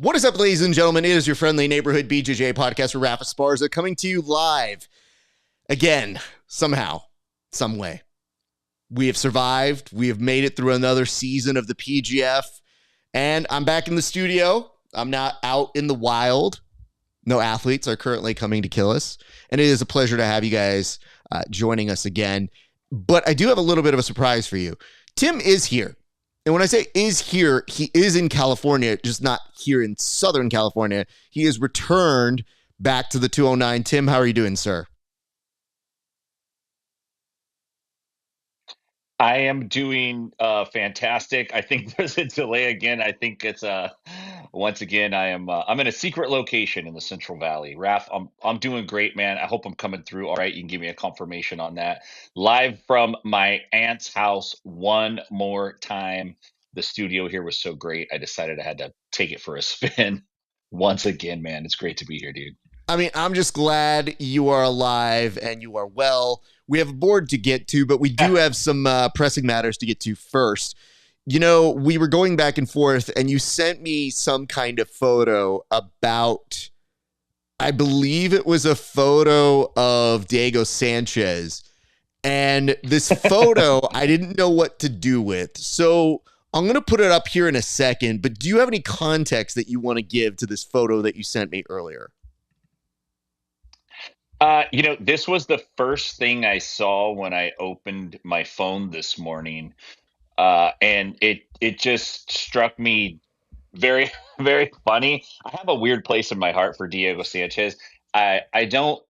What is up, ladies and gentlemen? It is your friendly neighborhood BJJ podcast for RAF ESPARZA, coming to you live again, somehow, some way. We have survived. We have made it through another season of the PGF, and I'm back in the studio. I'm not out in the wild. No athletes are currently coming to kill us, and it is a pleasure to have you guys joining us again. But I do have a little bit of a surprise for you. Tim is here. And when I say is here, he is in California, just not here in Southern California. He has returned back to the 209. Tim, how are you doing, sir? I am doing fantastic. I think there's a delay again. I think it's once again I'm in a secret location in the Central Valley. Raf, I'm doing great, man. I hope I'm coming through all right. You can give me a confirmation on that. Live from my aunt's house one more time. The studio here was so great. I decided I had to take it for a spin once again, man. It's great to be here, dude. I mean, I'm just glad you are alive and you are well. We have a board to get to, but we do have some pressing matters to get to first. You know, we were going back and forth, and you sent me some kind of photo about, I believe it was a photo of Diego Sanchez. And this photo, I didn't know what to do with. So I'm going to put it up here in a second, but do you have any context that you want to give to this photo that you sent me earlier? This was the first thing I saw when I opened my phone this morning, and it just struck me very, very funny. I have a weird place in my heart for Diego Sanchez. I don't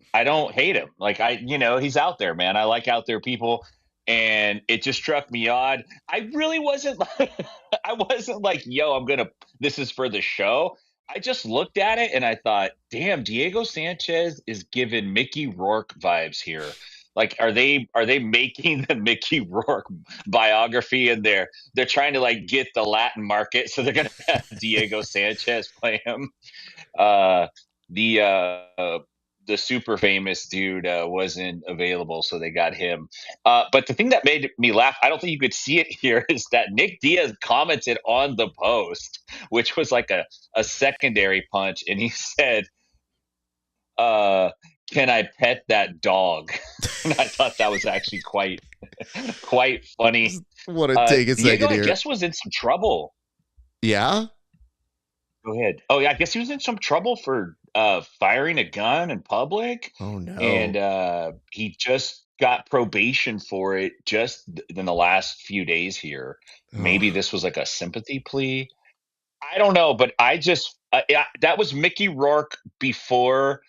hate him. Like he's out there, man. I like out there people, and it just struck me odd. I really wasn't. I wasn't like, yo, this is for the show. I just looked at it and I thought, damn, Diego Sanchez is giving Mickey Rourke vibes here. Like, are they making the Mickey Rourke biography, and they're trying to like get the Latin market, so they're gonna have Diego Sanchez play him. The super famous dude wasn't available, so they got him. But the thing that made me laugh, I don't think you could see it here, is that Nick Diaz commented on the post, which was like a secondary punch, and he said, "Can I pet that dog?" And I thought that was actually quite funny. Want to take a second here? I guess was in some trouble. Yeah? Go ahead. Oh yeah, I guess he was in some trouble for firing a gun in public. Oh no. And he just got probation for it just in the last few days here. Maybe this was like a sympathy plea. I don't know, but I just that was Mickey Rourke before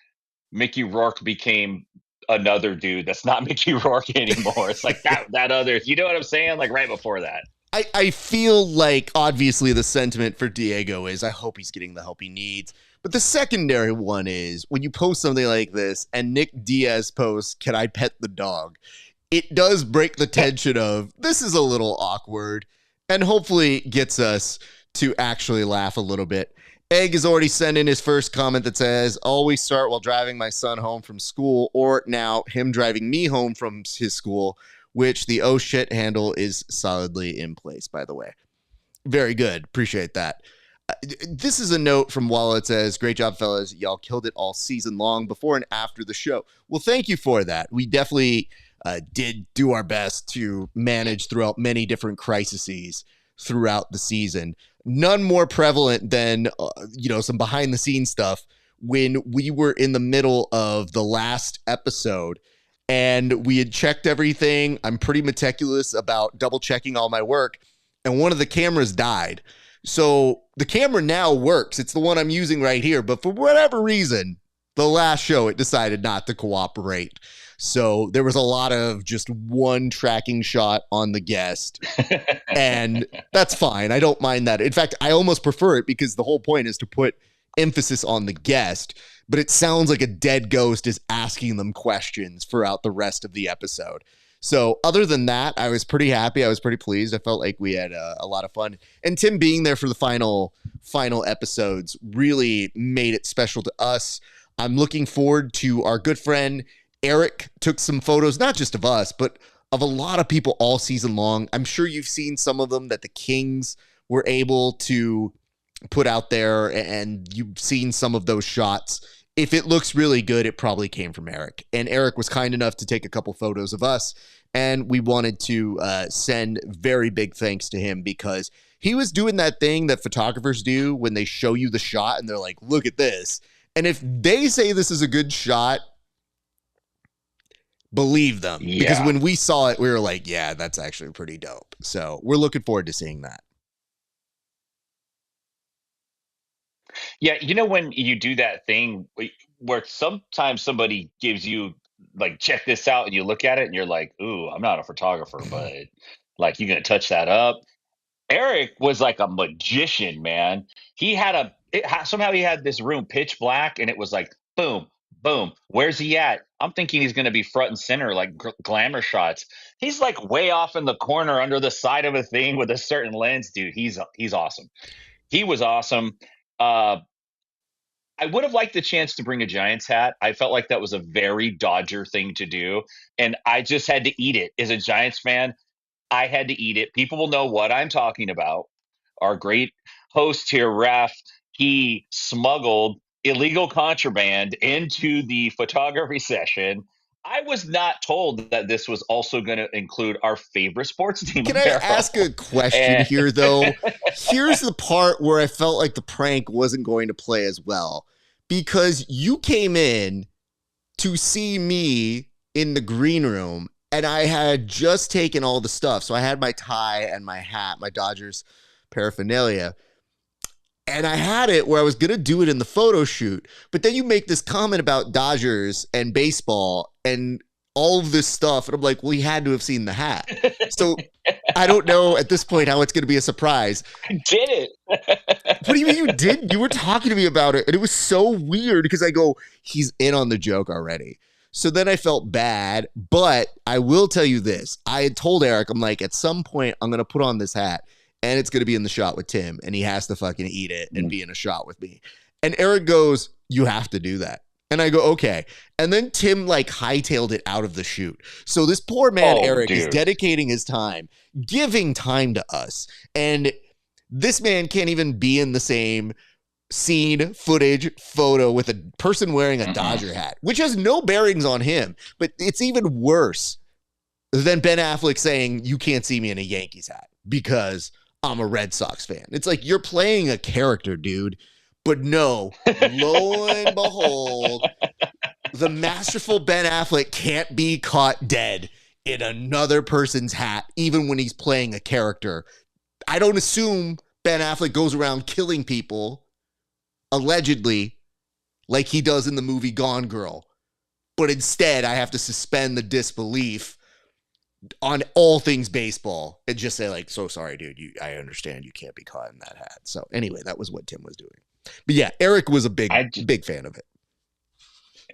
Mickey Rourke became another dude that's not Mickey Rourke anymore. It's like that other, you know what I'm saying? Like right before that. I feel like obviously the sentiment for Diego is I hope he's getting the help he needs. But the secondary one is when you post something like this and Nick Diaz posts, "Can I pet the dog?" It does break the tension of this is a little awkward, and hopefully gets us to actually laugh a little bit. Egg has already sent in his first comment that says, "Always start while driving my son home from school," or now him driving me home from his school, which the oh shit handle is solidly in place, by the way. Very good. Appreciate that. This is a note from Wallet. It says, "Great job, fellas. Y'all killed it all season long, before and after the show." Well, thank you for that. We definitely did do our best to manage throughout many different crises throughout the season. None more prevalent than, some behind the scenes stuff when we were in the middle of the last episode and we had checked everything. I'm pretty meticulous about double checking all my work, and one of the cameras died. So the camera now works. It's the one I'm using right here. But for whatever reason, the last show, it decided not to cooperate. So there was a lot of just one tracking shot on the guest. And that's fine. I don't mind that. In fact, I almost prefer it because the whole point is to put emphasis on the guest. But it sounds like a dead ghost is asking them questions throughout the rest of the episode. So other than that, I was pretty happy. I was pretty pleased. I felt like we had a lot of fun. And Tim being there for the final episodes really made it special to us. I'm looking forward to our good friend Eric took some photos, not just of us, but of a lot of people all season long. I'm sure you've seen some of them that the Kings were able to put out there, and you've seen some of those shots. If it looks really good, it probably came from Eric. And Eric was kind enough to take a couple photos of us, and we wanted to send very big thanks to him, because he was doing that thing that photographers do when they show you the shot and they're like, look at this. And if they say this is a good shot, believe them. Yeah. Because when we saw it, we were like, yeah, that's actually pretty dope. So we're looking forward to seeing that. Yeah, you know, when you do that thing where sometimes somebody gives you like, check this out, and you look at it and you're like, ooh, I'm not a photographer, but like, you gonna touch that up? Eric was like a magician, man. He had somehow he had this room pitch black, and it was like boom, boom. Where's he at? I'm thinking he's going to be front and center, like glamour shots. He's like way off in the corner under the side of a thing with a certain lens, dude. He's awesome. He was awesome. I would have liked the chance to bring a Giants hat. I felt like that was a very Dodger thing to do, and I just had to eat it. As a Giants fan, I had to eat it. People will know what I'm talking about. Our great host here, Raf, he smuggled illegal contraband into the photography session. I was not told that this was also going to include our favorite sports team. Can I ask a question here, though? Here's the part where I felt like the prank wasn't going to play as well, because you came in to see me in the green room, and I had just taken all the stuff. So I had my tie and my hat, my Dodgers paraphernalia. And I had it where I was going to do it in the photo shoot. But then you make this comment about Dodgers and baseball and all of this stuff. And I'm like, well, you had to have seen the hat. So I don't know at this point how it's going to be a surprise. I did it. What do you mean you did? You were talking to me about it. And it was so weird because I go, he's in on the joke already. So then I felt bad, but I will tell you this. I had told Eric, I'm like, at some point I'm going to put on this hat and it's going to be in the shot with Tim, and he has to fucking eat it and be in a shot with me. And Eric goes, you have to do that. And I go, okay. And then Tim like hightailed it out of the shoot. So this poor man, Eric, is dedicating his time, giving time to us. And this man can't even be in the same scene, footage, photo with a person wearing a Dodger hat, which has no bearings on him. But it's even worse than Ben Affleck saying, you can't see me in a Yankees hat because I'm a Red Sox fan. It's like, you're playing a character, dude. But no, lo and behold, the masterful Ben Affleck can't be caught dead in another person's hat, even when he's playing a character. I don't assume Ben Affleck goes around killing people, allegedly, like he does in the movie Gone Girl. But instead, I have to suspend the disbelief on all things baseball and just say, like, so sorry, dude, I understand you can't be caught in that hat. So anyway, that was what Tim was doing. But yeah, Eric was a big fan of it.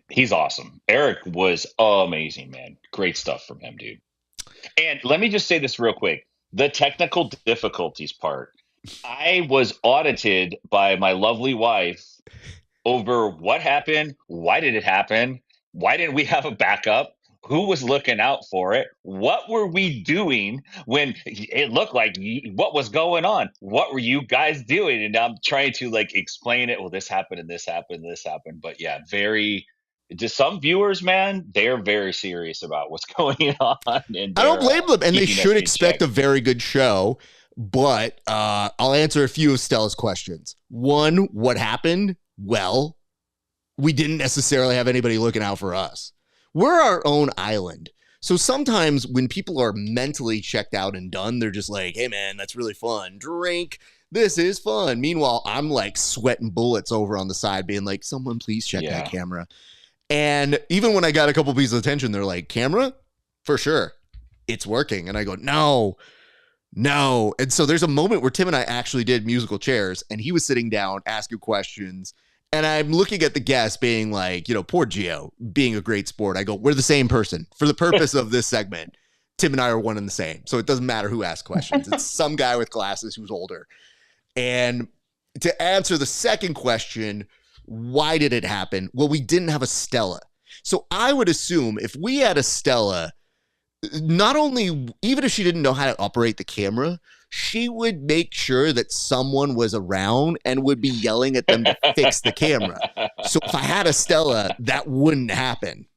He's awesome. Eric was amazing, man. Great stuff from him, dude. And let me just say this real quick. The technical difficulties part. I was audited by my lovely wife over what happened. Why did it happen? Why didn't we have a backup? Who was looking out for it? What were we doing when it looked like what was going on? What were you guys doing? And I'm trying to like explain it. Well, this happened and this happened and this happened. But yeah, just some viewers, man, they're very serious about what's going on. And I don't blame them. And they should expect a very good show. But I'll answer a few of Stella's questions. One, what happened? Well, we didn't necessarily have anybody looking out for us. We're our own island. So sometimes when people are mentally checked out and done, they're just like, hey, man, that's really fun. Drink. This is fun. Meanwhile, I'm like sweating bullets over on the side being like, someone please check that camera. And even when I got a couple pieces of attention, they're like, camera? For sure. It's working. And I go, no. And so there's a moment where Tim and I actually did musical chairs, and he was sitting down asking questions. And I'm looking at the guest being like, poor Gio being a great sport. I go, we're the same person. For the purpose of this segment, Tim and I are one and the same. So it doesn't matter who asks questions. It's some guy with glasses who's older. And to answer the second question, why did it happen? Well, we didn't have a Stella. So I would assume if we had a Stella, not only, even if she didn't know how to operate the camera, she would make sure that someone was around and would be yelling at them to fix the camera. So if I had a Stella, that wouldn't happen.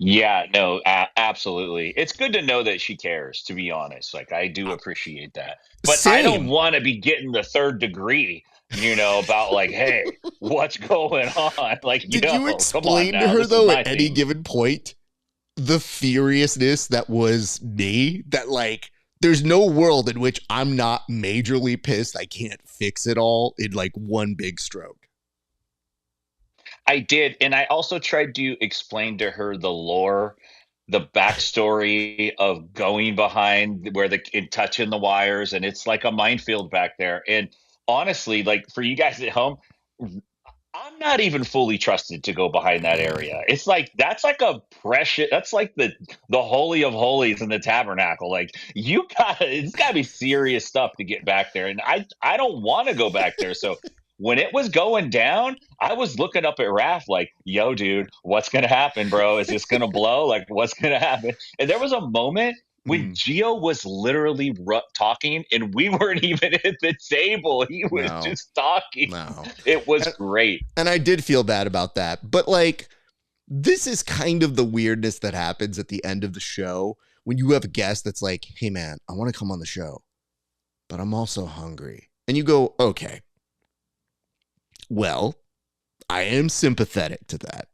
Yeah, no, absolutely. It's good to know that she cares, to be honest. Like, I do appreciate that. But I don't Same. want to be getting the third degree, about like, hey, what's going on? Like, Did you come on explain to now. her, This is though, my at any thing. given point, the furiousness that was me? That, like, there's no world in which I'm not majorly pissed I can't fix it all in, like, one big stroke. I did, and I also tried to explain to her the lore, the backstory of going behind where and touching the wires, and it's like a minefield back there. And honestly, like for you guys at home, I'm not even fully trusted to go behind that area. It's like that's like a precious. That's like the holy of holies in the tabernacle. Like it's gotta be serious stuff to get back there, and I don't want to go back there. So when it was going down, I was looking up at Raph like, "Yo, dude, what's gonna happen, bro? Is this gonna blow? Like, what's gonna happen?" And there was a moment when Gio was literally talking, and we weren't even at the table. He was just talking. No. It was great. And I did feel bad about that. But, like, this is kind of the weirdness that happens at the end of the show when you have a guest that's like, hey, man, I want to come on the show, but I'm also hungry. And you go, okay, well, I am sympathetic to that.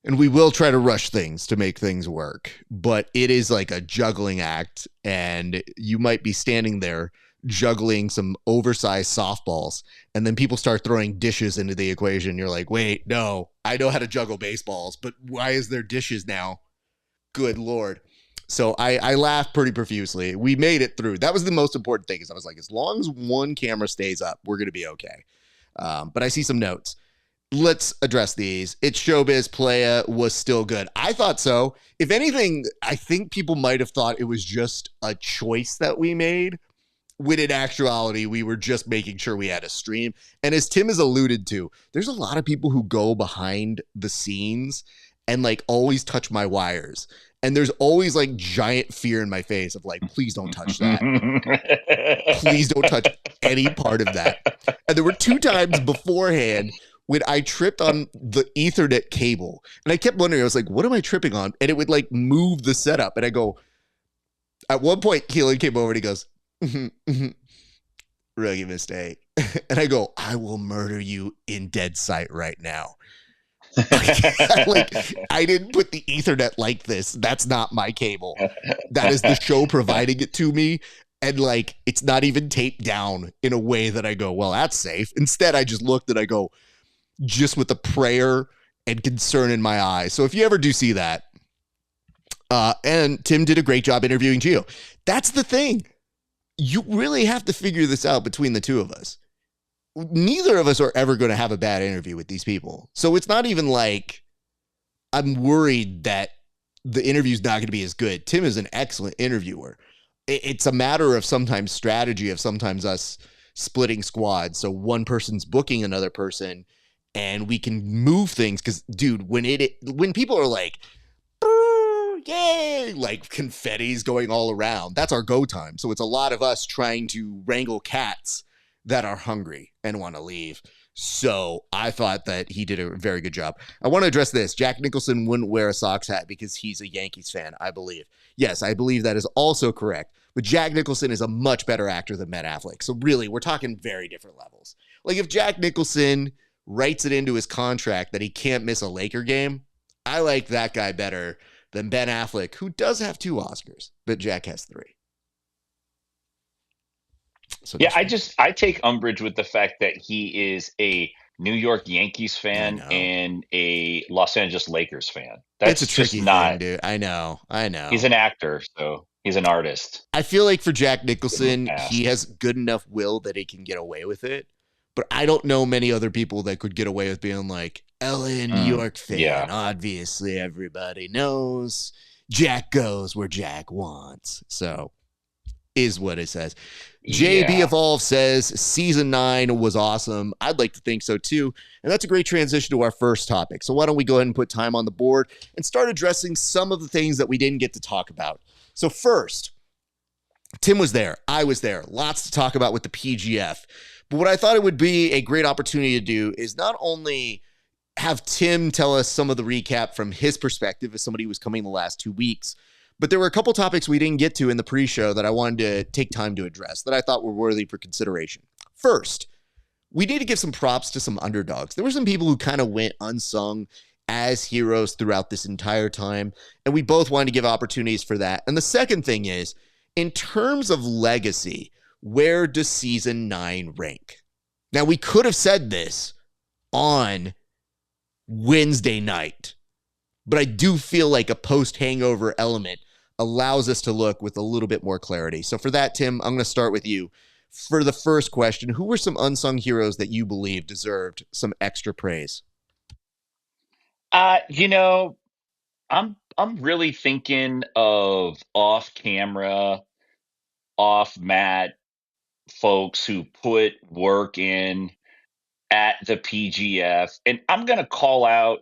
And we will try to rush things to make things work, but it is like a juggling act, and you might be standing there juggling some oversized softballs, and then people start throwing dishes into the equation. You're like, wait, no, I know how to juggle baseballs, but why is there dishes now? Good Lord. So I laughed pretty profusely. We made it through. That was the most important thing, is I was like, as long as one camera stays up, we're going to be okay. But I see some notes. Let's address these. It's Showbiz. Playa was still good. I thought so. If anything, I think people might have thought it was just a choice that we made, when in actuality, we were just making sure we had a stream. And as Tim has alluded to, there's a lot of people who go behind the scenes and like always touch my wires. And there's always like giant fear in my face of like, please don't touch that. Please don't touch any part of that. And there were 2 times beforehand when I tripped on the Ethernet cable, and I kept wondering, I was like, what am I tripping on? And it would like move the setup. And I go, at one point, Keelan came over and he goes, rookie mistake. And I go, I will murder you in dead sight right now. Like, I didn't put the Ethernet like this. That's not my cable. That is the show providing it to me. And like, it's not even taped down in a way that I go, well, that's safe. Instead, I just looked and I go, just with a prayer and concern in my eyes. So if you ever do see that, and Tim did a great job interviewing Gio. That's the thing. You really have to figure this out between the two of us. Neither of us are ever going to have a bad interview with these people. So it's not even like I'm worried that the interview's not going to be as good. Tim is an excellent interviewer. It's a matter of sometimes strategy, of sometimes us splitting squads. So one person's booking another person, and we can move things. Because, dude, when people are like, yay, like confetti's going all around, that's our go time. So it's a lot of us trying to wrangle cats that are hungry and want to leave. So I thought that he did a very good job. I want to address this. Jack Nicholson wouldn't wear a Sox hat because he's a Yankees fan, I believe. Yes, I believe that is also correct. But Jack Nicholson is a much better actor than Ben Affleck. So really, we're talking very different levels. Like if Jack Nicholson writes it into his contract that he can't miss a Laker game, I like that guy better than Ben Affleck, who does have 2 Oscars, but Jack has 3. So yeah, I take umbrage with the fact that he is a New York Yankees fan and a Los Angeles Lakers fan. That's it's a tricky thing, dude. I know. He's an actor, so he's an artist. I feel like for Jack Nicholson, he has good enough will that he can get away with it. But I don't know many other people that could get away with being like, LA, New York fan. Yeah. Obviously, everybody knows Jack goes where Jack wants. So is what it says. JB Evolve says season 9 was awesome. I'd like to think so too. And that's a great transition to our first topic. So why don't we go ahead and put time on the board and start addressing some of the things that we didn't get to talk about. So first, Tim was there. I was there. Lots to talk about with the PGF. But what I thought it would be a great opportunity to do is not only have Tim tell us some of the recap from his perspective as somebody who was coming the last 2 weeks, but there were a couple topics we didn't get to in the pre-show that I wanted to take time to address that I thought were worthy for consideration. First, we need to give some props to some underdogs. There were some people who kind of went unsung as heroes throughout this entire time, and we both wanted to give opportunities for that. And the second thing is, in terms of legacy, where does season 9 rank? Now, we could have said this on Wednesday night, but I do feel like a post-hangover element allows us to look with a little bit more clarity. So for that, Tim, I'm going to start with you. For the first question, who were some unsung heroes that you believe deserved some extra praise? You know, I'm really thinking of off camera, off mat folks who put work in at the PGF. And I'm going to call out,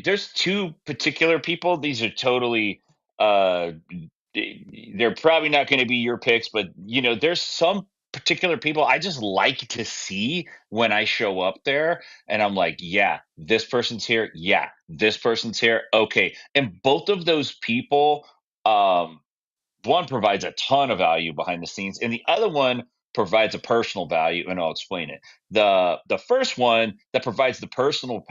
there's two particular people. These are totally, uh, they're probably not going to be your picks, but there's some particular people I just like to see when I show up there. And I'm like, yeah, this person's here. Yeah, this person's here. Okay. And both of those people, um, one provides a ton of value behind the scenes, and the other one provides a personal value, and I'll explain it. The first one that provides the personal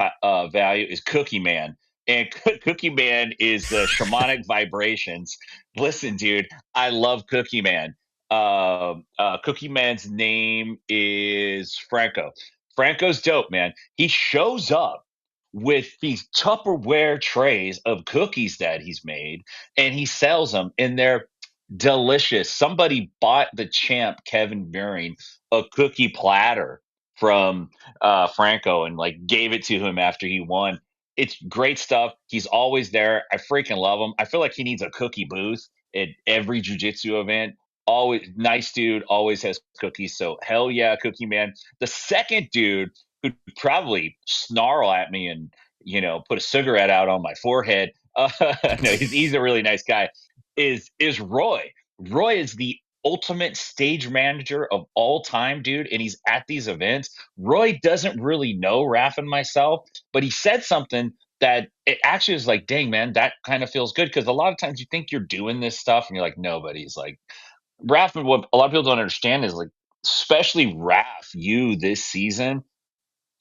value is Cookie Man, and Cookie Man is the shamanic vibrations. Listen, dude, I love Cookie Man. Cookie Man's name is Franco. Franco's dope, man. He shows up with these Tupperware trays of cookies that he's made, and he sells them, and they're delicious. Somebody bought the champ Kevin Beering a cookie platter from Franco and like gave it to him after he won. It's great stuff. He's always there. I freaking love him. I feel like he needs a cookie booth at every jujitsu event. Always nice dude, always has cookies. So hell yeah, Cookie Man. The second dude who'd probably snarl at me and put a cigarette out on my forehead. No, he's a really nice guy is Roy. Roy is the ultimate stage manager of all time, dude, and he's at these events. Roy doesn't really know Raf and myself, but he said something that it actually is like, dang, man, that kind of feels good because a lot of times you think you're doing this stuff and you're like, nobody's like Raf. And what a lot of people don't understand is like, especially Raf, you this season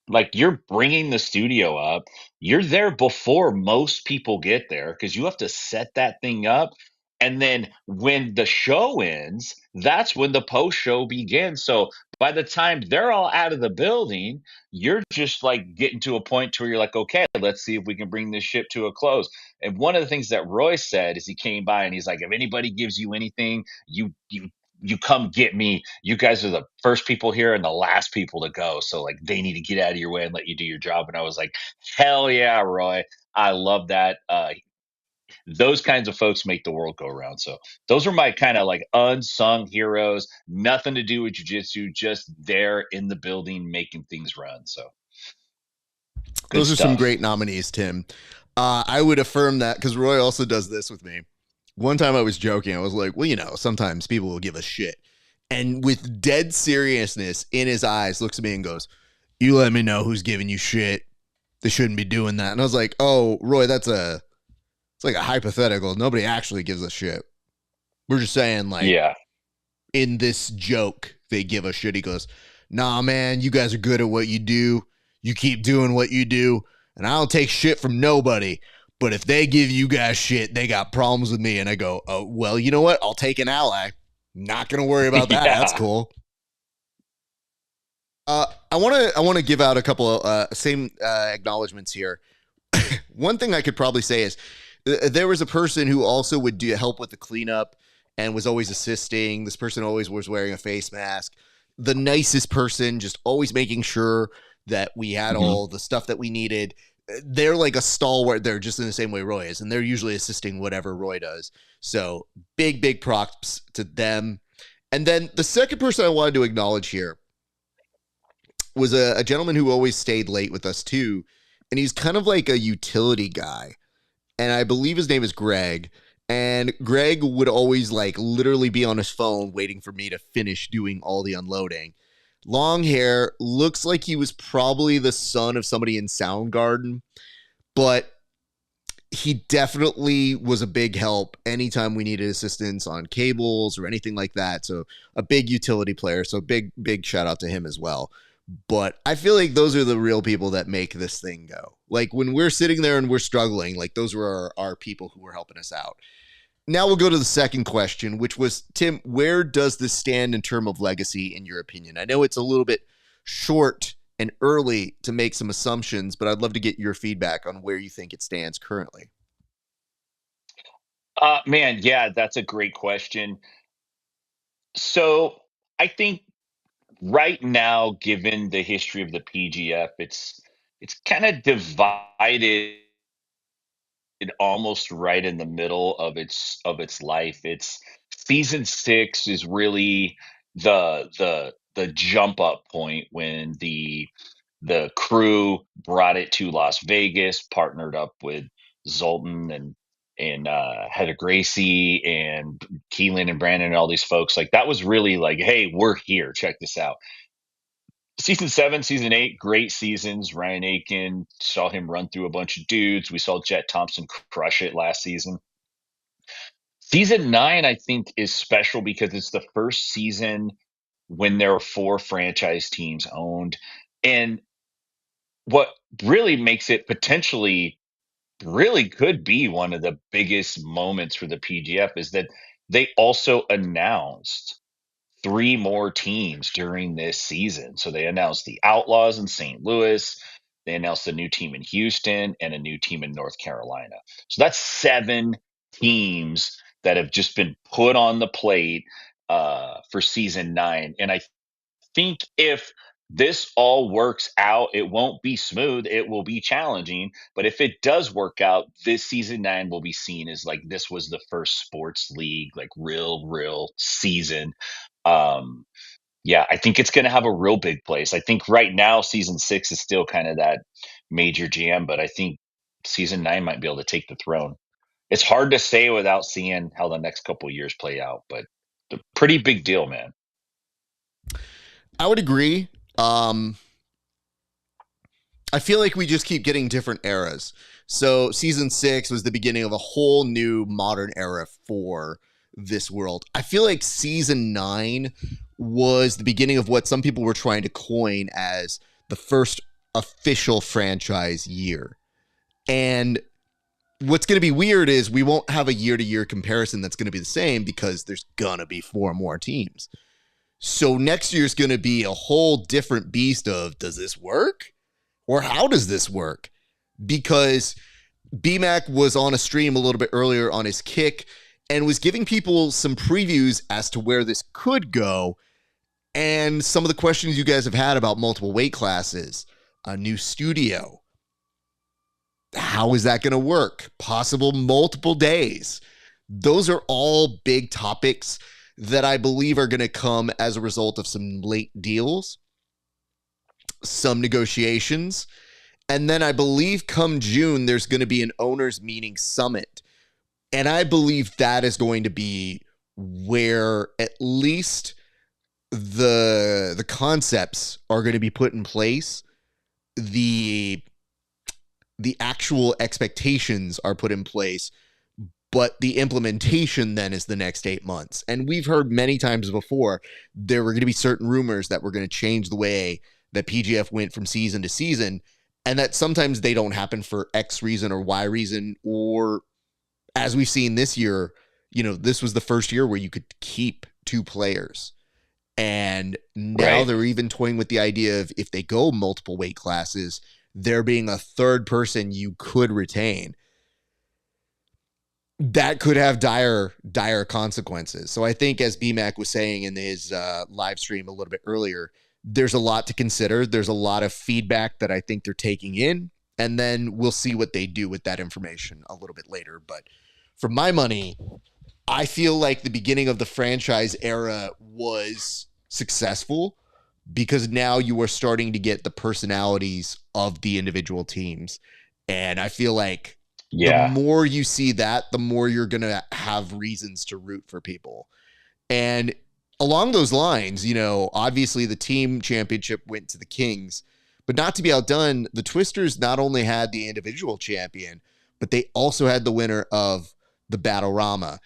like you're bringing the studio up, you're there before most people get there because you have to set that thing up, and then when the show ends, that's when the post show begins. So by the time they're all out of the building, you're just like getting to a point to where you're like, okay, let's see if we can bring this ship to a close. And one of the things that Roy said is he came by and he's like, if anybody gives you anything, you come get me. You guys are the first people here and the last people to go. So like they need to get out of your way and let you do your job. And I was like, hell yeah, Roy. I love that. Those kinds of folks make the world go around. So those are my kind of like unsung heroes. Nothing to do with jujitsu, just there in the building making things run. So good Those are some stuff. great nominees, Tim. I would affirm that because Roy also does this with me. One time I was joking. I was like, well, sometimes people will give a shit. And with dead seriousness in his eyes, looks at me and goes, you let me know who's giving you shit. They shouldn't be doing that. And I was like, oh, Roy, it's like a hypothetical. Nobody actually gives a shit. We're just saying, like, Yeah. in this joke, they give a shit. He goes, nah, man, you guys are good at what you do. You keep doing what you do. And I don't take shit from nobody. But if they give you guys shit, they got problems with me. And I go, oh, well, you know what? I'll take an ally. Not going to worry about that. Yeah. That's cool. I want to give out a couple of same acknowledgments here. One thing I could probably say is there was a person who also would do help with the cleanup and was always assisting. This person always was wearing a face mask. The nicest person, just always making sure that we had all the stuff that we needed. They're like a stalwart. They're just in the same way Roy is, and they're usually assisting whatever Roy does. So big props to them. And then the second person I wanted to acknowledge here was a gentleman who always stayed late with us too. And he's kind of like a utility guy. And I believe his name is Greg. And Greg would always like literally be on his phone waiting for me to finish doing all the unloading. Long hair, looks like he was probably the son of somebody in Soundgarden, but he definitely was a big help anytime we needed assistance on cables or anything like that. So a big utility player. So big shout out to him as well. But I feel like those are the real people that make this thing go. Like when we're sitting there and we're struggling, like those were our people who were helping us out. Now we'll go to the second question, which was, Tim, where does this stand in terms of legacy, in your opinion? I know it's a little bit short and early to make some assumptions, but I'd love to get your feedback on where you think it stands currently. Man, yeah, that's a great question. So I think right now, given the history of the PGF, it's kind of divided almost right in the middle of its life. It's season 6 is really the jump up point when the crew brought it to Las Vegas, partnered up with Zoltan and Heather Gracie and Keelan and Brandon and all these folks. Like that was really like, hey, we're here. Check this out. Season 7, season 8, great seasons. Ryan Aiken, saw him run through a bunch of dudes. We saw Jet Thompson crush it last season. Season 9, I think, is special because it's the first season when there are 4 franchise teams owned. And what really makes it potentially really could be one of the biggest moments for the PGF is that they also announced 3 more teams during this season. So they announced the Outlaws in St. Louis, they announced a new team in Houston, and a new team in North Carolina. So that's 7 teams that have just been put on the plate for season 9. And I think if this all works out, it won't be smooth. It will be challenging. But if it does work out, this season 9 will be seen as like this was the first sports league, like real season. Um, yeah, I think it's going to have a real big place. I think right now, season 6 is still kind of that major jam, but I think season 9 might be able to take the throne. It's hard to say without seeing how the next couple of years play out, but a pretty big deal, man. I would agree. I feel like we just keep getting different eras. So season 6 was the beginning of a whole new modern era for this world. I feel like season 9 was the beginning of what some people were trying to coin as the first official franchise year. And what's going to be weird is we won't have a year-to-year comparison that's going to be the same because there's going to be 4 more teams. So next year's going to be a whole different beast of, does this work? Or how does this work? Because BMAC was on a stream a little bit earlier on his kick and was giving people some previews as to where this could go. And some of the questions you guys have had about multiple weight classes, a new studio. How is that going to work? Possible multiple days. Those are all big topics that I believe are going to come as a result of some late deals, some negotiations, and then I believe come June, there's going to be an owners meeting summit. And I believe that is going to be where at least the concepts are going to be put in place. The actual expectations are put in place, but the implementation then is the next 8 months. And we've heard many times before, there were going to be certain rumors that were going to change the way that PGF went from season to season, and that sometimes they don't happen for X reason or Y reason, or as we've seen this year, this was the first year where you could keep 2 players. And now they're even toying with the idea of if they go multiple weight classes, there being a third person you could retain. That could have dire consequences. So I think, as BMAC was saying in his live stream a little bit earlier, there's a lot to consider. There's a lot of feedback that I think they're taking in, and then we'll see what they do with that information a little bit later. But for my money, I feel like the beginning of the franchise era was successful because now you are starting to get the personalities of the individual teams. And I feel like The Yeah. more you see that, the more you're going to have reasons to root for people. And along those lines, you know, obviously the team championship went to the Kings, but not to be outdone, the Twisters not only had the individual champion, but they also had the winner of the Battle-Rama.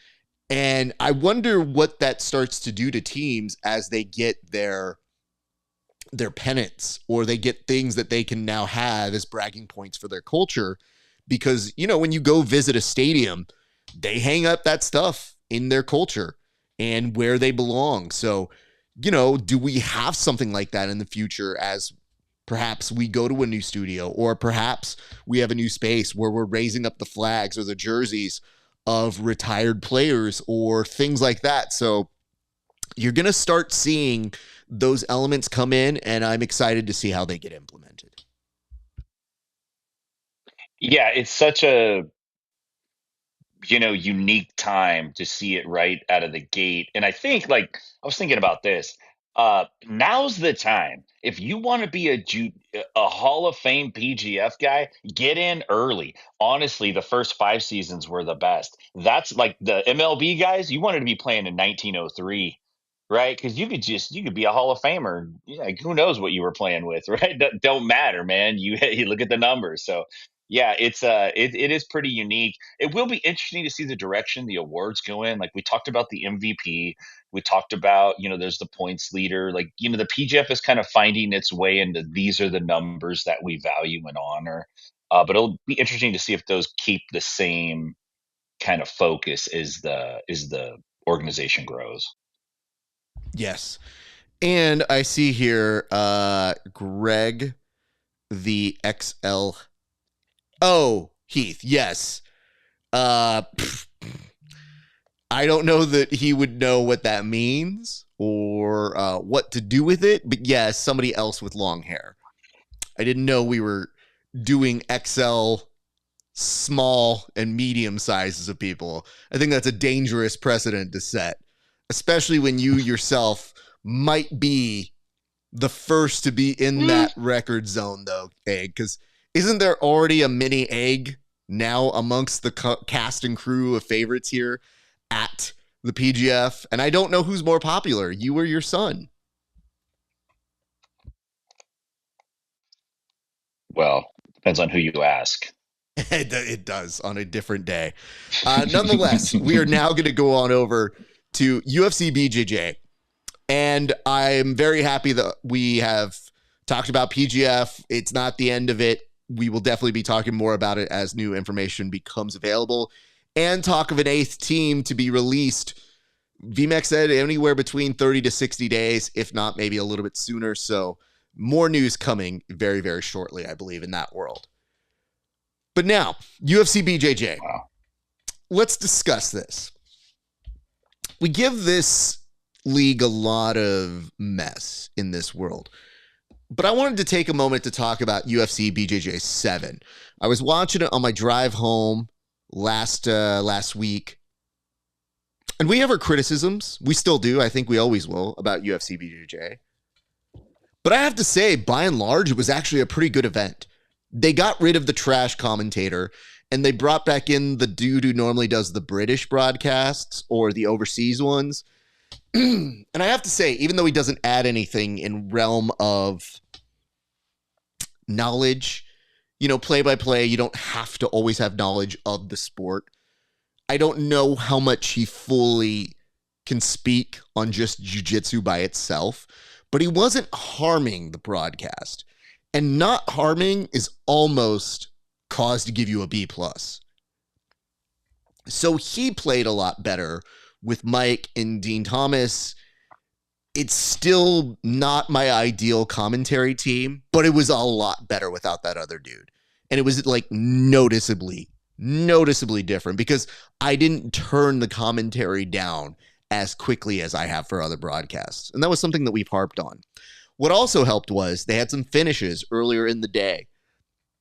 And I wonder what that starts to do to teams as they get their pennants, or they get things that they can now have as bragging points for their culture. Because, you know, when you go visit a stadium, they hang up that stuff in their culture and where they belong. So, you know, do we have something like that in the future as perhaps we go to a new studio, or perhaps we have a new space where we're raising up the flags or the jerseys of retired players or things like that? So you're going to start seeing those elements come in, and I'm excited to see how they get implemented. Yeah, it's such a, unique time to see it right out of the gate. And I think, like, I was thinking about this. Now's the time. If you want to be a Hall of Fame PGF guy, get in early. Honestly, the first 5 seasons were the best. That's like the MLB guys. You wanted to be playing in 1903, right? Because you could be a Hall of Famer. Yeah, like, who knows what you were playing with, right? Don't matter, man. You look at the numbers. So yeah, it is pretty unique. It will be interesting to see the direction the awards go in. Like, we talked about the MVP, we talked about, there's the points leader. Like, the PGF is kind of finding its way into, these are the numbers that we value and honor. But it'll be interesting to see if those keep the same kind of focus as the organization grows. Yes. And I see here, Greg, the XL. Oh, Heath. Yes. I don't know that he would know what that means or what to do with it, but yes, somebody else with long hair. I didn't know we were doing XL, small and medium sizes of people. I think that's a dangerous precedent to set, especially when you yourself might be the first to be in that record zone, though, Egg, because isn't there already a mini Egg now amongst the cast and crew of favorites here at the PGF? And I don't know who's more popular, you or your son. Well, depends on who you ask. It does on a different day. Nonetheless, we are now going to go on over to UFC BJJ. And I'm very happy that we have talked about PGF. It's not the end of it. We will definitely be talking more about it as new information becomes available, and talk of an 8th team to be released. VMAX said anywhere between 30 to 60 days, if not maybe a little bit sooner. So more news coming very, very shortly, I believe, in that world. But now, UFC BJJ. Wow. Let's discuss this. We give this league a lot of mess in this world, but I wanted to take a moment to talk about UFC BJJ 7. I was watching it on my drive home last week, and we have our criticisms. We still do. I think we always will about UFC BJJ. But I have to say, by and large, it was actually a pretty good event. They got rid of the trash commentator, and they brought back in the dude who normally does the British broadcasts or the overseas ones. And I have to say, even though he doesn't add anything in realm of knowledge, play-by-play, you don't have to always have knowledge of the sport. I don't know how much he fully can speak on just jiu-jitsu by itself, but he wasn't harming the broadcast. And not harming is almost cause to give you a B+. So he played a lot better with Mike and Dean Thomas. It's still not my ideal commentary team, but it was a lot better without that other dude. And it was like noticeably different because I didn't turn the commentary down as quickly as I have for other broadcasts. And that was something that we've harped on. What also helped was they had some finishes earlier in the day.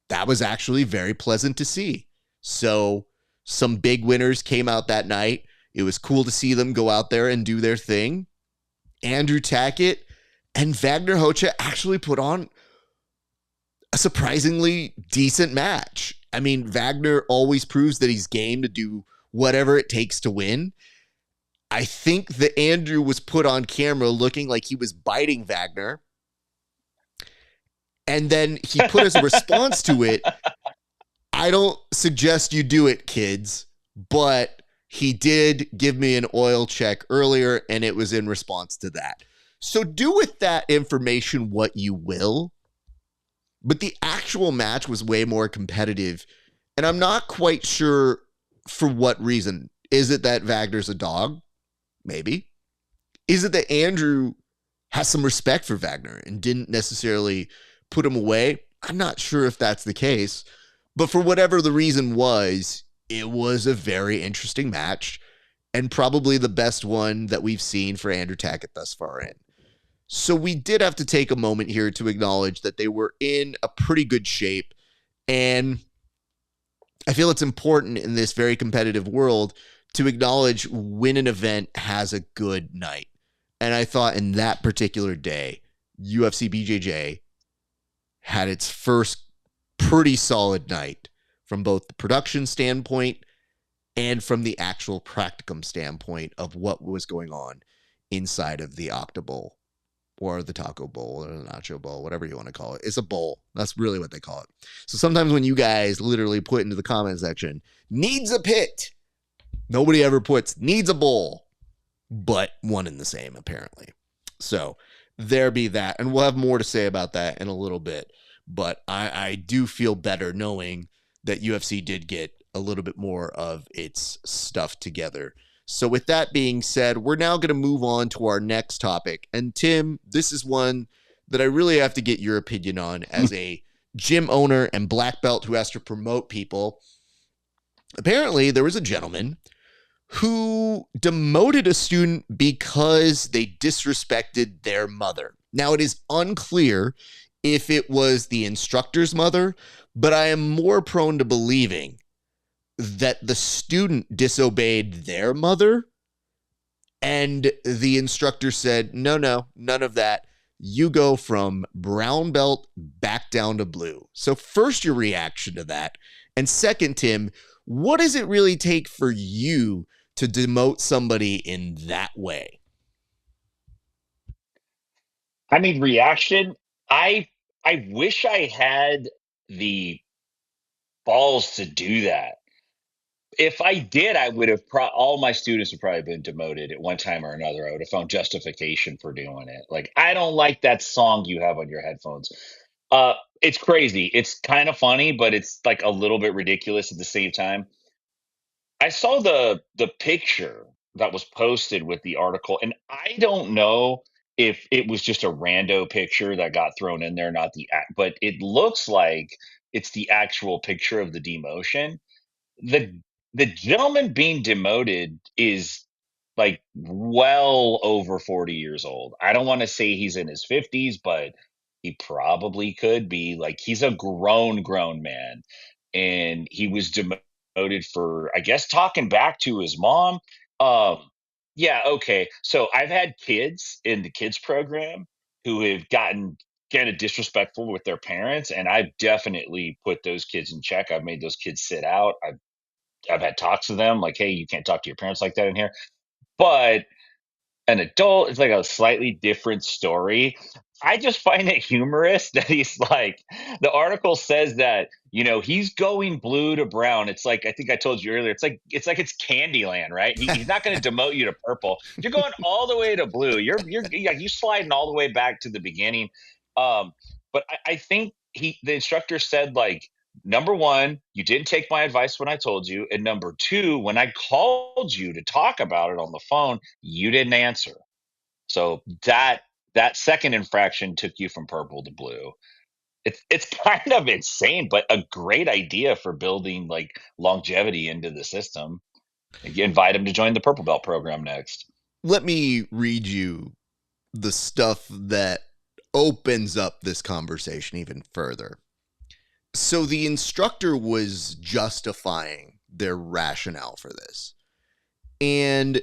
That was actually very pleasant to see. So some big winners came out that night. It was cool to see them go out there and do their thing. Andrew Tackett and Wagner Hocha actually put on a surprisingly decent match. I mean, Wagner always proves that he's game to do whatever it takes to win. I think that Andrew was put on camera looking like he was biting Wagner. And then he put as a response to it, I don't suggest you do it, kids, but he did give me an oil check earlier, and it was in response to that. So do with that information what you will. But the actual match was way more competitive, and I'm not quite sure for what reason. Is it that Wagner's a dog? Maybe. Is it that Andrew has some respect for Wagner and didn't necessarily put him away? I'm not sure if that's the case, but for whatever the reason was, it was a very interesting match and probably the best one that we've seen for Andrew Tackett thus far in. So we did have to take a moment here to acknowledge that they were in a pretty good shape, and I feel it's important in this very competitive world to acknowledge when an event has a good night. And I thought in that particular day, UFC BJJ had its first pretty solid night from both the production standpoint and from the actual practicum standpoint of what was going on inside of the Octobowl or the Taco Bowl or the Nacho Bowl, whatever you want to call it. It's a bowl. That's really what they call it. So sometimes when you guys literally put into the comment section, needs a pit, nobody ever puts needs a bowl, but one in the same, apparently. So there be that. And we'll have more to say about that in a little bit. But I do feel better knowing that UFC did get a little bit more of its stuff together. So with that being said, we're now going to move on to our next topic. And Tim, this is one that I really have to get your opinion on as a gym owner and black belt who has to promote people. Apparently, there was a gentleman who demoted a student because they disrespected their mother. Now, it is unclear if it was the instructor's mother, but I am more prone to believing that the student disobeyed their mother and the instructor said, no, none of that. You go from brown belt back down to blue. So first, your reaction to that. And second, Tim, what does it really take for you to demote somebody in that way? I mean, reaction. I wish I had the balls to do that. If I did, I would have all my students would probably been demoted at one time or another. I would have found justification for doing it. Like, I don't like that song you have on your headphones. It's crazy. It's kind of funny, but it's like a little bit ridiculous at the same time. I saw the picture that was posted with the article, and I don't know if it was just a rando picture that got thrown in there, not the act, but it looks like it's the actual picture of the demotion. The the gentleman being demoted is like well over 40 years old. I don't want to say he's in his 50s, but he probably could be. Like, he's a grown man, and he was demoted for, I guess, talking back to his mom. Um yeah, okay. So I've had kids in the kids program who have gotten kind of disrespectful with their parents, and I've definitely put those kids in check. I've made those kids sit out. I've had talks with them like, hey, you can't talk to your parents like that in here. But an adult is like a slightly different story. I just find it humorous that he's like, the article says that, he's going blue to brown. It's like, I think I told you earlier, it's Candyland, right? He's not going to demote you to purple. You're going all the way to blue. You sliding all the way back to the beginning. But I think the instructor said, like, number one, you didn't take my advice when I told you, and number two, when I called you to talk about it on the phone, you didn't answer. So that second infraction took you from purple to blue. It's kind of insane, but a great idea for building like longevity into the system. You invite him to join the purple belt program next. Let me read you the stuff that opens up this conversation even further. So the instructor was justifying their rationale for this. And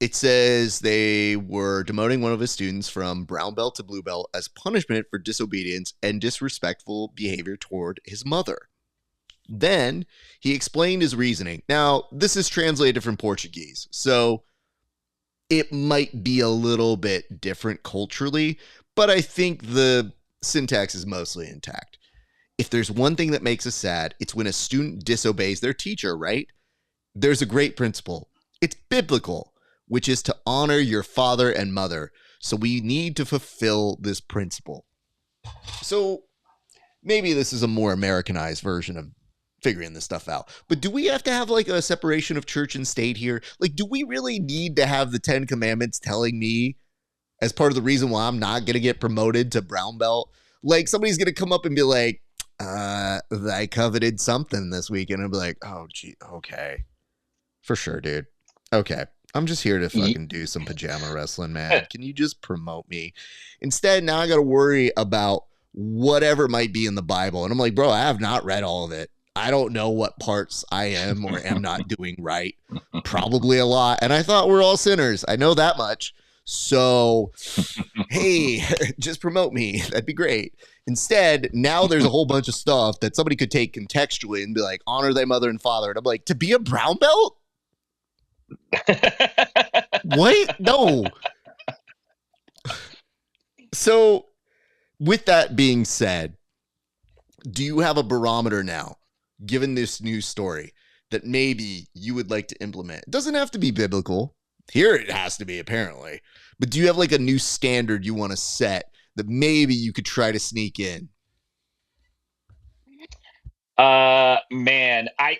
it says they were demoting one of his students from brown belt to blue belt as punishment for disobedience and disrespectful behavior toward his mother. Then he explained his reasoning. Now, this is translated from Portuguese, so it might be a little bit different culturally, but I think the syntax is mostly intact. If there's one thing that makes us sad, it's when a student disobeys their teacher, right? There's a great principle. It's biblical, which is to honor your father and mother. So we need to fulfill this principle. So maybe this is a more Americanized version of figuring this stuff out. But do we have to have like a separation of church and state here? Like, do we really need to have the 10 Commandments telling me as part of the reason why I'm not going to get promoted to brown belt? Like, somebody's going to come up and be like, I coveted something this weekend. And I'll be like, oh, gee, okay. For sure, dude. Okay. I'm just here to fucking do some pajama wrestling, man. Can you just promote me? Instead, now I got to worry about whatever might be in the Bible. And I'm like, bro, I have not read all of it. I don't know what parts I am or am not doing right. Probably a lot. And I thought we're all sinners. I know that much. So, hey, just promote me. That'd be great. Instead, now there's a whole bunch of stuff that somebody could take contextually and be like, honor thy mother and father. And I'm like, to be a brown belt? What? No. So, with that being said, do you have a barometer now, given this news story, that maybe you would like to implement? It doesn't have to be biblical. Here it has to be, apparently. But do you have like a new standard you want to set that maybe you could try to sneak in? Man, I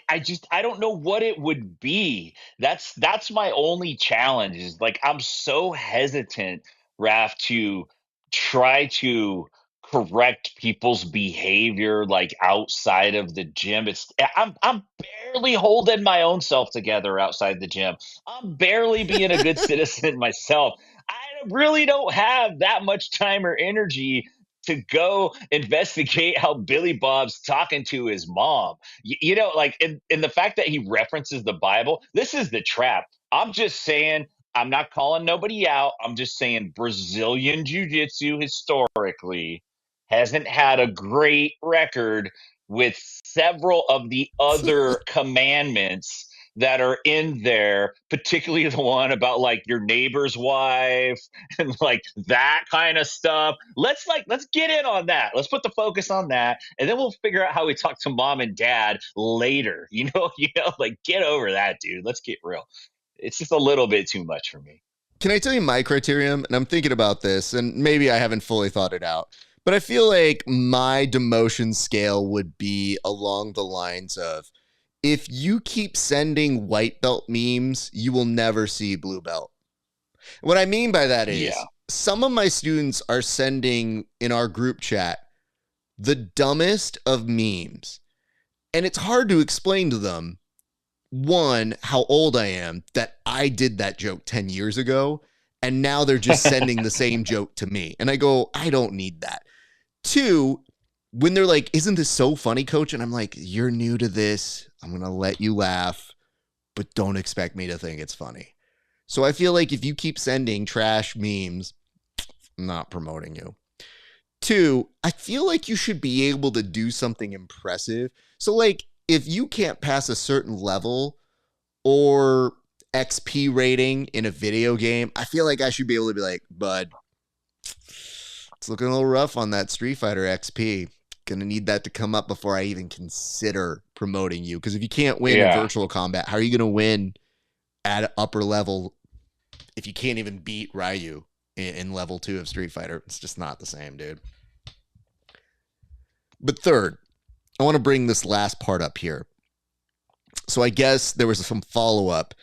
don't know what it would be. That's my only challenge is like I'm so hesitant, Raf, to try to correct people's behavior like outside of the gym. I'm barely holding my own self together outside the gym. I'm barely being a good citizen myself. I really don't have that much time or energy to go investigate how Billy Bob's talking to his mom. Like in the fact that he references the Bible, this is the trap. I'm just saying, I'm not calling nobody out. I'm just saying Brazilian Jiu Jitsu historically hasn't had a great record with several of the other commandments that are in there, particularly the one about like your neighbor's wife and like that kind of stuff. Let's get in on that. Let's put the focus on that, and then we'll figure out how we talk to mom and dad later. Like get over that, dude. Let's get real. It's just a little bit too much for me. Can I tell you my criterion? And I'm thinking about this, and maybe I haven't fully thought it out, but I feel like my demotion scale would be along the lines of, if you keep sending white belt memes, you will never see blue belt. What I mean by that is some of my students are sending in our group chat the dumbest of memes. And it's hard to explain to them, one, how old I am, that I did that joke 10 years ago. And now they're just sending the same joke to me. And I go, I don't need that. Two, when they're like, isn't this so funny, coach? And I'm like, you're new to this. I'm going to let you laugh, but don't expect me to think it's funny. So I feel like if you keep sending trash memes, I'm not promoting you. Two, I feel like you should be able to do something impressive. So like, if you can't pass a certain level or XP rating in a video game, I feel like I should be able to be like, bud, it's looking a little rough on that Street Fighter XP. Gonna need that to come up before I even consider promoting you. Because if you can't win in virtual combat, how are you gonna win at upper level if you can't even beat Ryu in level 2 of Street Fighter? It's just not the same, dude. But third, I want to bring this last part up here. So I guess there was some follow-up,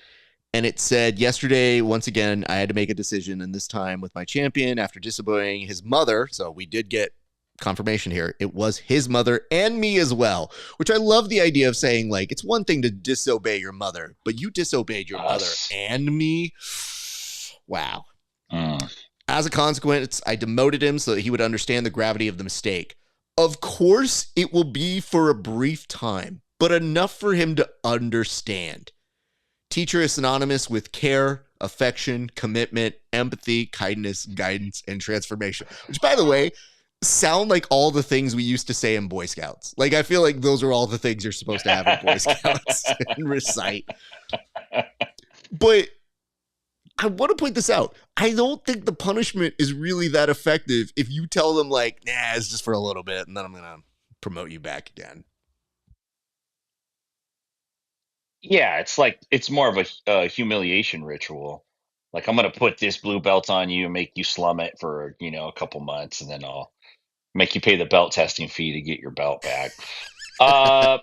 and it said, yesterday, once again, I had to make a decision, and this time with my champion after disobeying his mother. So we did get confirmation here. It was his mother and me as well, which I love the idea of saying, like, it's one thing to disobey your mother, but you disobeyed your mother and me. Wow. As a consequence, I demoted him so that he would understand the gravity of the mistake. Of course, it will be for a brief time, but enough for him to understand. Teacher is synonymous with care, affection, commitment, empathy, kindness, guidance, and transformation. Which, by the way, sound like all the things we used to say in Boy Scouts. Like, I feel like those are all the things you're supposed to have in Boy Scouts and recite. But I want to point this out. I don't think the punishment is really that effective if you tell them, like, nah, it's just for a little bit, and then I'm going to promote you back again. Yeah, it's like it's more of a humiliation ritual. Like I'm gonna put this blue belt on you and make you slum it for a couple months, and then I'll make you pay the belt testing fee to get your belt back. Uh,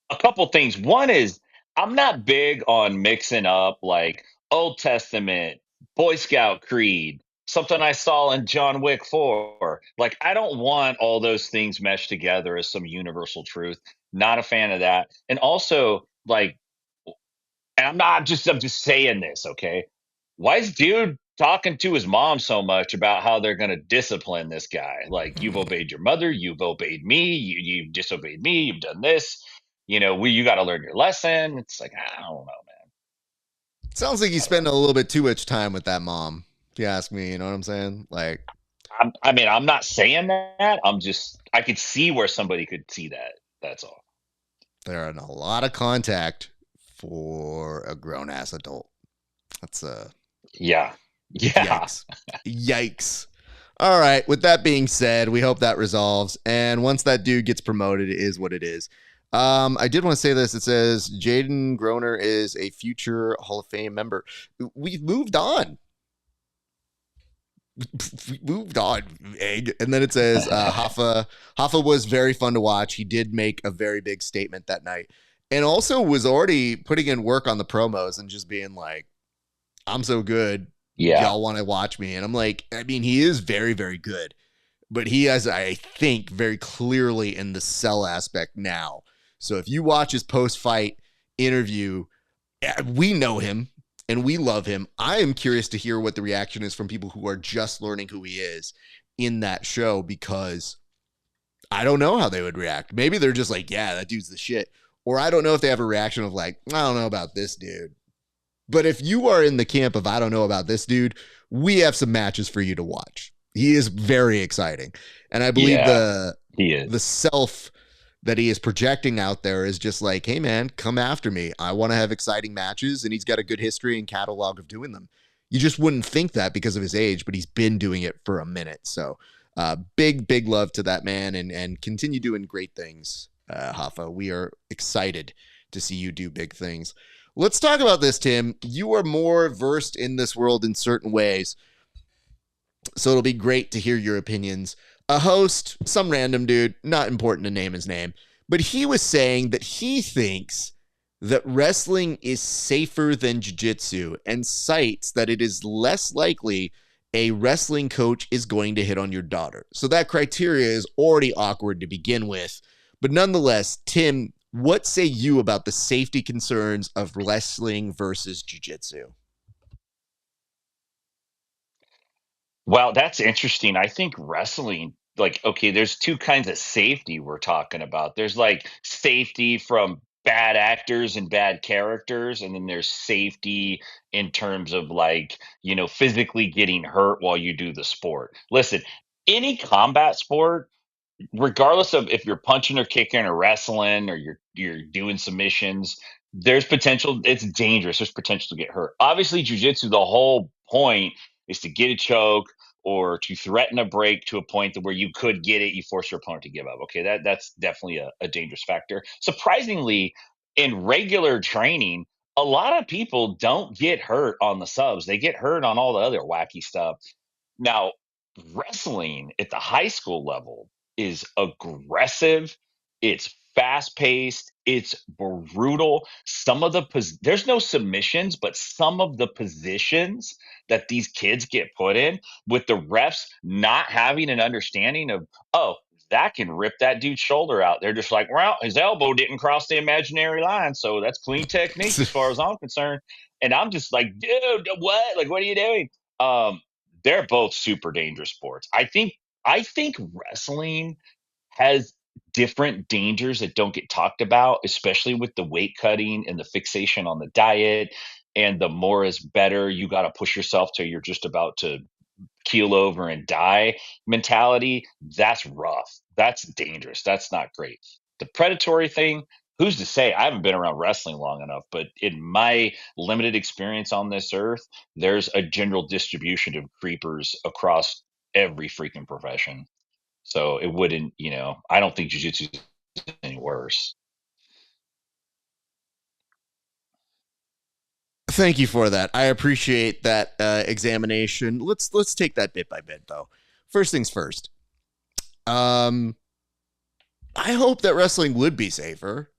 a couple things. One is I'm not big on mixing up like Old Testament, Boy Scout creed, something I saw in John Wick 4. Like I don't want all those things meshed together as some universal truth. Not a fan of that. And also like and I'm just saying this, okay? Why is dude talking to his mom so much about how they're gonna discipline this guy? Like, you've obeyed your mother, you've obeyed me, you disobeyed me, you've done this. You got to learn your lesson. It's like I don't know, man. Sounds like you I don't spend know. a little bit too much time with that mom, if you ask me. You know what I'm saying? Like, I mean, I'm not saying that. I could see where somebody could see that. That's all. they're in a lot of contact for a grown ass adult. That's Yeah, yeah. yikes. Yikes. All right. With that being said, we hope that resolves. And once that dude gets promoted, it is what it is. I did want to say this. It says Jaden Groner is a future Hall of Fame member. We've moved on. We moved on, egg. And then it says Hoffa was very fun to watch. He did make a very big statement that night, and also was already putting in work on the promos and just being like, "I'm so good, Yeah, y'all want to watch me?" And I'm like, I mean, he is very, very good, but he has, I think, very clearly in the sell aspect now. So if you watch his post fight interview, we know him and we love him. I am curious to hear what the reaction is from people who are just learning who he is in that show, because I don't know how they would react. Maybe they're just like, yeah, that dude's the shit. Or I don't know if they have a reaction of like, I don't know about this dude. But if you are in the camp of I don't know about this dude, we have some matches for you to watch. He is very exciting. And I believe yeah. the He the is. self that he is projecting out there is just like, hey man, come after me. I want to have exciting matches, and he's got a good history and catalog of doing them. You just wouldn't think that because of his age, but he's been doing it for a minute. So big love to that man, and continue doing great things, Hoffa. We are excited to see you do big things. Let's talk about this, Tim. You are more versed in this world in certain ways, so it'll be great to hear your opinions. A host, some random dude, not important to name his name, but he was saying that he thinks that wrestling is safer than jiu-jitsu, and cites that it is less likely a wrestling coach is going to hit on your daughter. So that criteria is already awkward to begin with. But nonetheless, Tim, what say you about the safety concerns of wrestling versus jiu-jitsu? Well, that's interesting. I think wrestling, like, okay, there's two kinds of safety we're talking about. There's like safety from bad actors and bad characters, and then there's safety in terms of like, physically getting hurt while you do the sport. Listen, any combat sport, regardless of if you're punching or kicking or wrestling or you're doing submissions, there's potential. It's dangerous. There's potential to get hurt. Obviously, jujitsu, the whole point is to get a choke or to threaten a break to a point that where you could get it, you force your opponent to give up. Okay, that's definitely a dangerous factor. Surprisingly, in regular training, a lot of people don't get hurt on the subs. They get hurt on all the other wacky stuff. Now, wrestling at the high school level is aggressive, it's fast paced, it's brutal. There's no submissions, but some of the positions that these kids get put in, with the refs not having an understanding of, oh, that can rip that dude's shoulder out. They're just like, well, his elbow didn't cross the imaginary line, so that's clean technique as far as I'm concerned. And I'm just like, dude, what? Like, what are you doing? Um, they're both super dangerous sports. I think wrestling has different dangers that don't get talked about, especially with the weight cutting and the fixation on the diet and the more is better. You got to push yourself till you're just about to keel over and die mentality, that's rough. That's dangerous. That's not great. The predatory thing, who's to say? I haven't been around wrestling long enough, but in my limited experience on this earth, there's a general distribution of creepers across every freaking profession. So it wouldn't, I don't think jujitsu is any worse. Thank you for that. I appreciate that examination. Let's take that bit by bit, though. First things first. I hope that wrestling would be safer.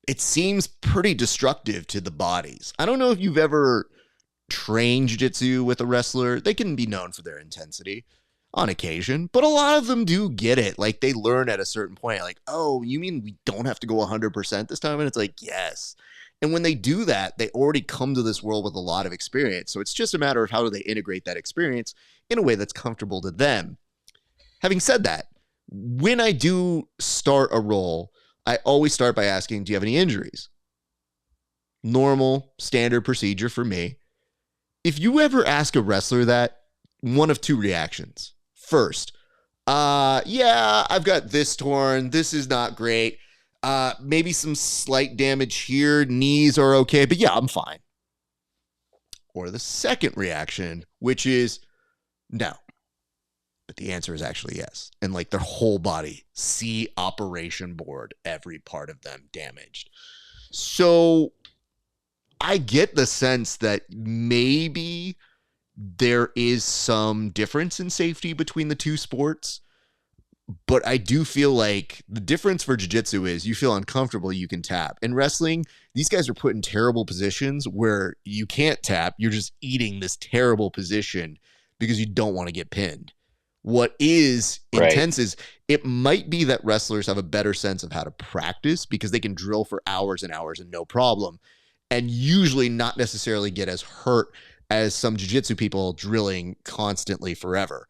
It seems pretty destructive to the bodies. I don't know if you've ever trained jiu-jitsu with a wrestler. They can be known for their intensity on occasion, but a lot of them do get it. Like, they learn at a certain point, like, oh, you mean we don't have to go 100% this time? And it's like, yes. And when they do that, they already come to this world with a lot of experience. So it's just a matter of how do they integrate that experience in a way that's comfortable to them. Having said that, when I do start a role, I always start by asking, do you have any injuries? Normal, standard procedure for me. If you ever ask a wrestler that, one of two reactions. First, yeah, I've got this torn. This is not great. Maybe some slight damage here. Knees are okay, but yeah, I'm fine. Or the second reaction, which is no. But the answer is actually yes. And like their whole body, see operation board, every part of them damaged. So I get the sense that maybe there is some difference in safety between the two sports. But I do feel like the difference for jiu-jitsu is you feel uncomfortable, you can tap. In wrestling, these guys are put in terrible positions where you can't tap. You're just eating this terrible position because you don't want to get pinned. What is intense is it might be that wrestlers have a better sense of how to practice because they can drill for hours and hours and no problem, and usually not necessarily get as hurt as some jiu-jitsu people drilling constantly forever.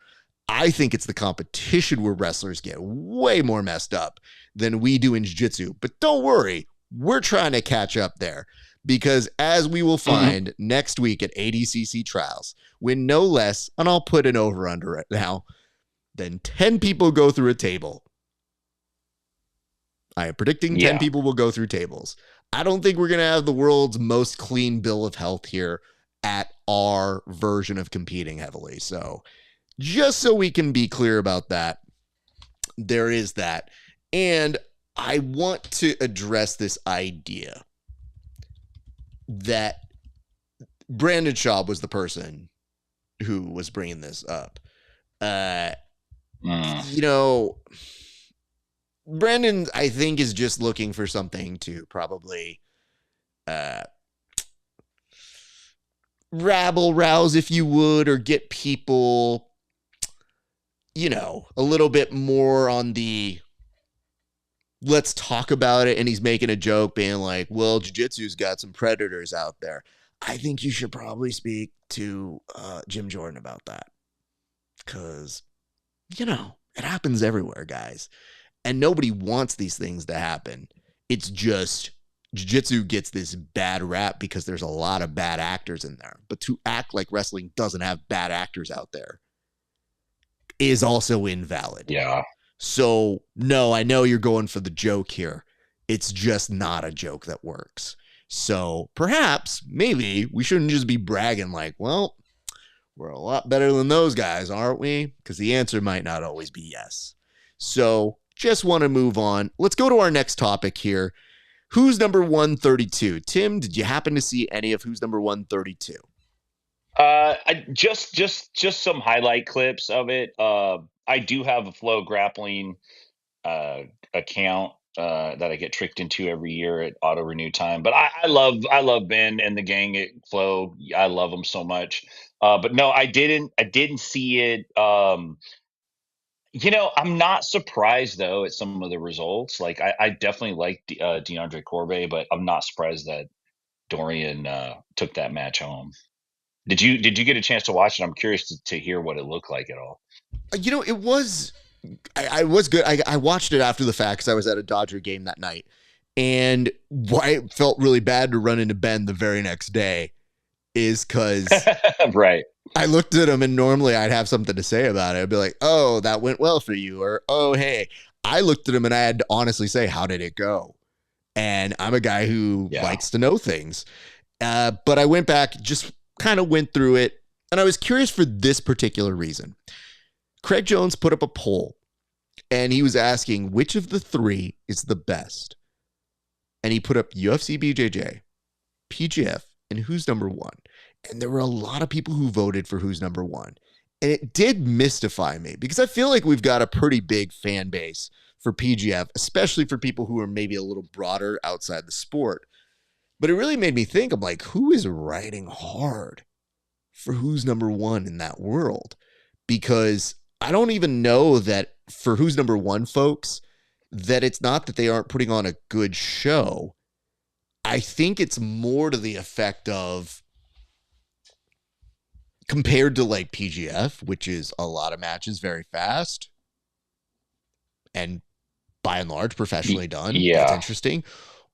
I think it's the competition where wrestlers get way more messed up than we do in jiu-jitsu. But don't worry, we're trying to catch up there because as we will find next week at ADCC trials, when no less, and I'll put an over-under right now, than 10 people go through a table. I am predicting 10 people will go through tables. I don't think we're going to have the world's most clean bill of health here at our version of competing heavily. So just so we can be clear about that, there is that. And I want to address this idea that Brandon Schaub was the person who was bringing this up. You know, Brandon, I think, is just looking for something to probably rabble-rouse, if you would, or get people, you know, a little bit more on the let's talk about it. And he's making a joke being like, well, jiu-jitsu's got some predators out there. I think you should probably speak to Jim Jordan about that. Because, you know, it happens everywhere, guys. And nobody wants these things to happen. It's just jiu-jitsu gets this bad rap because there's a lot of bad actors in there. But to act like wrestling doesn't have bad actors out there is also invalid. Yeah. So, no, I know you're going for the joke here. It's just not a joke that works. So perhaps, maybe, we shouldn't just be bragging like, well, we're a lot better than those guys, aren't we? Because the answer might not always be yes. So just want to move on. Let's go to our next topic here. Who's number 132? Tim, did you happen to see any of Who's number 132? I just some highlight clips of it. I do have a Flow Grappling account that I get tricked into every year at auto renew time. But I love Ben and the gang at Flow. I love them so much. But no, I didn't see it. You know, I'm not surprised though at some of the results. Like I definitely like DeAndre Corbet, but I'm not surprised that Dorian took that match home. Did you get a chance to watch it? I'm curious to hear what it looked like at all. You know, it was I was good. I watched it after the fact because I was at a Dodger game that night, and I felt really bad to run into Ben the very next day is because Right. I looked at him and normally I'd have something to say about it. I'd be like, oh, that went well for you. Or, oh, hey. I looked at him and I had to honestly say, how did it go? And I'm a guy who Yeah. likes to know things. But I went back, just kind of went through it. And I was curious for this particular reason. Craig Jones put up a poll and he was asking which of the three is the best. And he put up UFC BJJ, PGF, and who's number one. And there were a lot of people who voted for who's number one. And it did mystify me because I feel like we've got a pretty big fan base for PGF, especially for people who are maybe a little broader outside the sport. But it really made me think, I'm like, who is riding hard for who's number one in that world? Because I don't even know that for who's number one, folks, that it's not that they aren't putting on a good show. I think it's more to the effect of, compared to like PGF, which is a lot of matches very fast and by and large professionally done. Yeah. That's interesting.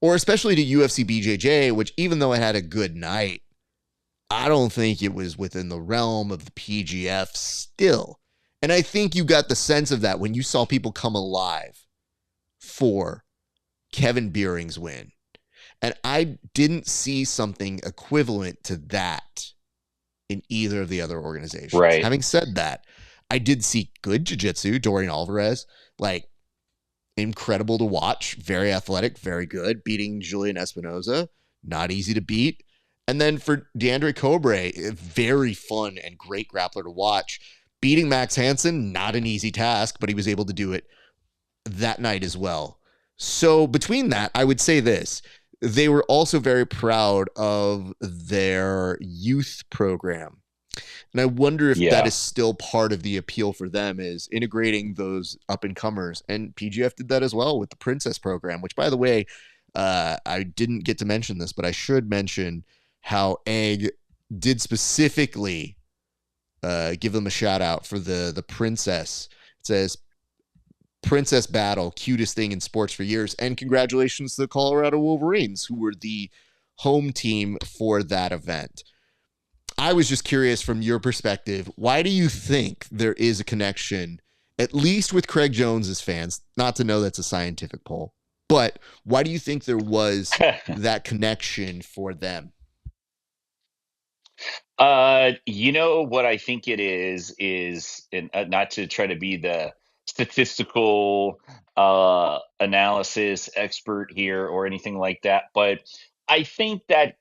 Or especially to UFC BJJ, which even though it had a good night, I don't think it was within the realm of the PGF still. And I think you got the sense of that when you saw people come alive for Kevin Beering's win. And I didn't see something equivalent to that in either of the other organizations. Right. Having said that, I did see good jiu-jitsu. Dorian Alvarez, like, incredible to watch, very athletic, very good, beating Julian Espinoza, not easy to beat. And then for DeAndre Cobre, very fun and great grappler to watch. Beating Max Hansen, not an easy task, but he was able to do it that night as well. So between that, I would say this. They were also very proud of their youth program. And I wonder if that is still part of the appeal for them, is integrating those up-and-comers. And PGF did that as well with the Princess program, which, by the way, I didn't get to mention this, but I should mention how Egg did specifically give them a shout-out for the Princess. It says, Princess Battle, cutest thing in sports for years. And congratulations to the Colorado Wolverines, who were the home team for that event. I was just curious from your perspective, why do you think there is a connection, at least with Craig Jones's fans, not to know that's a scientific poll, but why do you think there was that connection for them? You know what I think it is, and not to try to be the statistical analysis expert here or anything like that, but I think that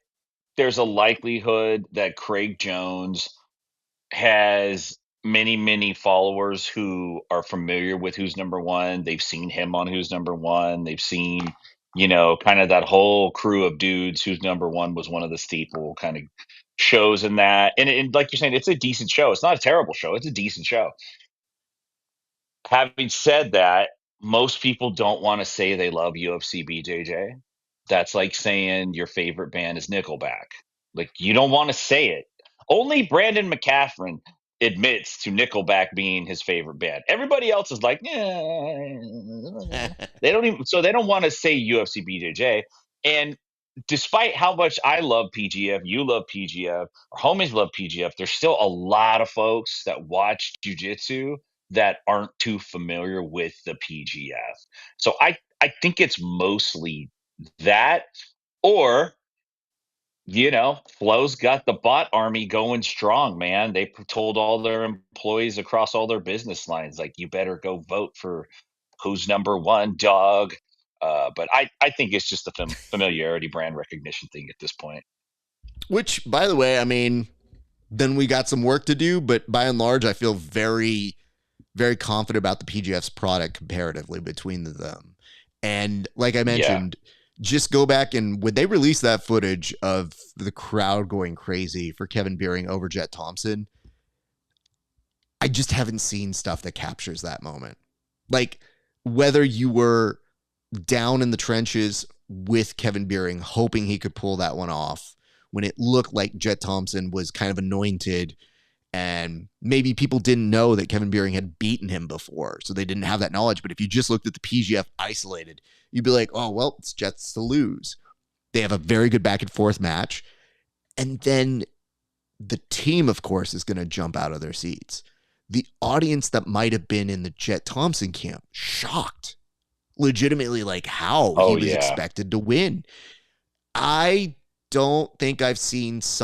there's a likelihood that Craig Jones has many, many followers who are familiar with Who's Number One. They've seen him on Who's Number One. They've seen, kind of that whole crew of dudes. Who's Number One was one of the staple kind of shows in that. And like you're saying, it's a decent show. It's not a terrible show. It's a decent show. Having said that, most people don't want to say they love UFC BJJ. That's like saying your favorite band is Nickelback. Like, you don't want to say it. Only Brandon McCaffrey admits to Nickelback being his favorite band. Everybody else is like, they don't want to say UFC BJJ. And despite how much I love PGF, you love PGF, our homies love PGF, there's still a lot of folks that watch jiu-jitsu that aren't too familiar with the PGF. So I think it's mostly that, or Flo's got the bot army going strong, man. They told all their employees across all their business lines, like, you better go vote for Who's Number One, dog. But I think it's just a familiarity, brand recognition thing at this point. Which, by the way, I mean, then we got some work to do, but by and large, I feel very, very confident about the PGF's product comparatively between them. And like I mentioned, just go back and when they released that footage of the crowd going crazy for Kevin Beering over Jet Thompson, I just haven't seen stuff that captures that moment. Like, whether you were down in the trenches with Kevin Beering, hoping he could pull that one off when it looked like Jet Thompson was kind of anointed, and maybe people didn't know that Kevin Beering had beaten him before, so they didn't have that knowledge. But if you just looked at the PGF isolated, you'd be like, oh, well, it's Jets to lose. They have a very good back and forth match. And then The team, of course, is going to jump out of their seats. The audience that might have been in the Jet Thompson camp, shocked, legitimately, like how he was expected to win. I don't think I've seen some